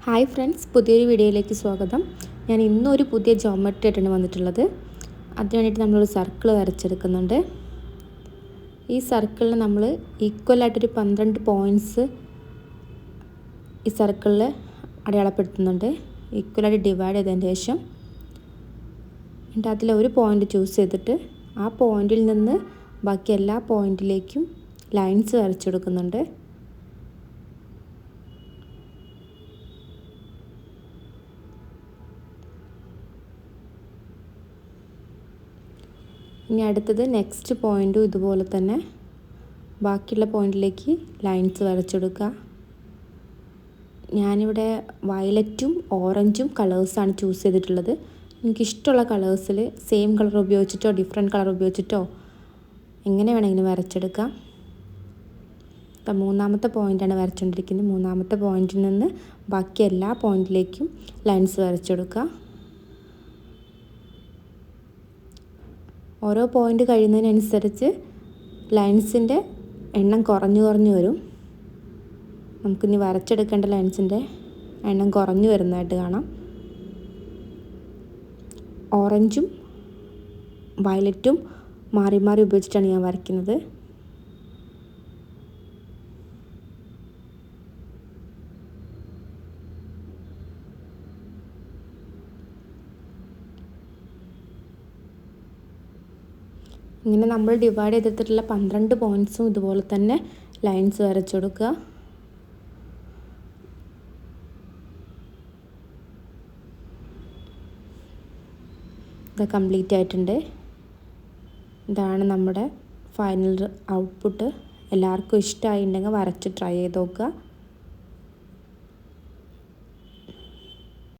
Hi friends, പുതിയൊരു വീഡിയോയിലേക്ക് സ്വാഗതം. ഞാൻ ഇന്നൊരു പുതിയ ജോമെട്രി ആയിട്ടാണ് വന്നിട്ടുള്ളത്. അതിന് വേണ്ടിയിട്ട് നമ്മളൊരു സർക്കിൾ വരച്ചെടുക്കുന്നുണ്ട്. ഈ സർക്കിളിൽ നമ്മൾ ഈക്വലായിട്ടൊരു 12 പോയിൻറ്റ്സ് ഈ സർക്കിളിൽ അടയാളപ്പെടുത്തുന്നുണ്ട്. ഈക്വലായിട്ട് ഡിവൈഡ് ചെയ്തതിന് ശേഷം എന്നിട്ട് അതിലൊരു പോയിൻ്റ് ചൂസ് ചെയ്തിട്ട് ആ പോയിൻറ്റിൽ നിന്ന് ബാക്കി എല്ലാ പോയിൻറ്റിലേക്കും ലൈൻസ് വരച്ചെടുക്കുന്നുണ്ട്. ഇനി അടുത്തത് നെക്സ്റ്റ് പോയിൻറ്റും ഇതുപോലെ തന്നെ ബാക്കിയുള്ള പോയിൻറ്റിലേക്ക് ലൈൻസ് വരച്ചെടുക്കുക. ഞാനിവിടെ വയലറ്റും ഓറഞ്ചും കളേഴ്സാണ് ചൂസ് ചെയ്തിട്ടുള്ളത്. എനിക്കിഷ്ടമുള്ള കളേഴ്സിൽ സെയിം കളർ ഉപയോഗിച്ചിട്ടോ ഡിഫറെൻറ്റ് കളർ ഉപയോഗിച്ചിട്ടോ എങ്ങനെ വേണമെങ്കിലും വരച്ചെടുക്കാം. മൂന്നാമത്തെ പോയിൻ്റാണ് വരച്ചുകൊണ്ടിരിക്കുന്നത്. മൂന്നാമത്തെ പോയിൻറ്റിൽ നിന്ന് ബാക്കി എല്ലാ പോയിൻറ്റിലേക്കും ലൈൻസ് വരച്ചെടുക്കുക. ഓരോ പോയിൻ്റ് കഴിയുന്നതിനനുസരിച്ച് ലൈൻസിൻ്റെ എണ്ണം കുറഞ്ഞു വരും. നമുക്കിനി വരച്ചെടുക്കേണ്ട ലൈൻസിൻ്റെ എണ്ണം കുറഞ്ഞു വരുന്നതായിട്ട് കാണാം. ഓറഞ്ചും വയലറ്റും മാറി മാറി ഉപയോഗിച്ചിട്ടാണ് ഞാൻ വരയ്ക്കുന്നത്. ഇങ്ങനെ നമ്മൾ ഡിവൈഡ് ചെയ്തിട്ടുള്ള 12 പോയിൻറ്റ്സും ഇതുപോലെ തന്നെ ലൈൻസ് വരച്ചു കൊടുക്കുക. ഇത് കംപ്ലീറ്റ് ആയിട്ടുണ്ട്. ഇതാണ് നമ്മുടെ ഫൈനൽ ഔട്ട്പുട്ട്. എല്ലാവർക്കും ഇഷ്ടമായിട്ടുണ്ടെങ്കിൽ വരച്ച് ട്രൈ ചെയ്ത് നോക്കുക.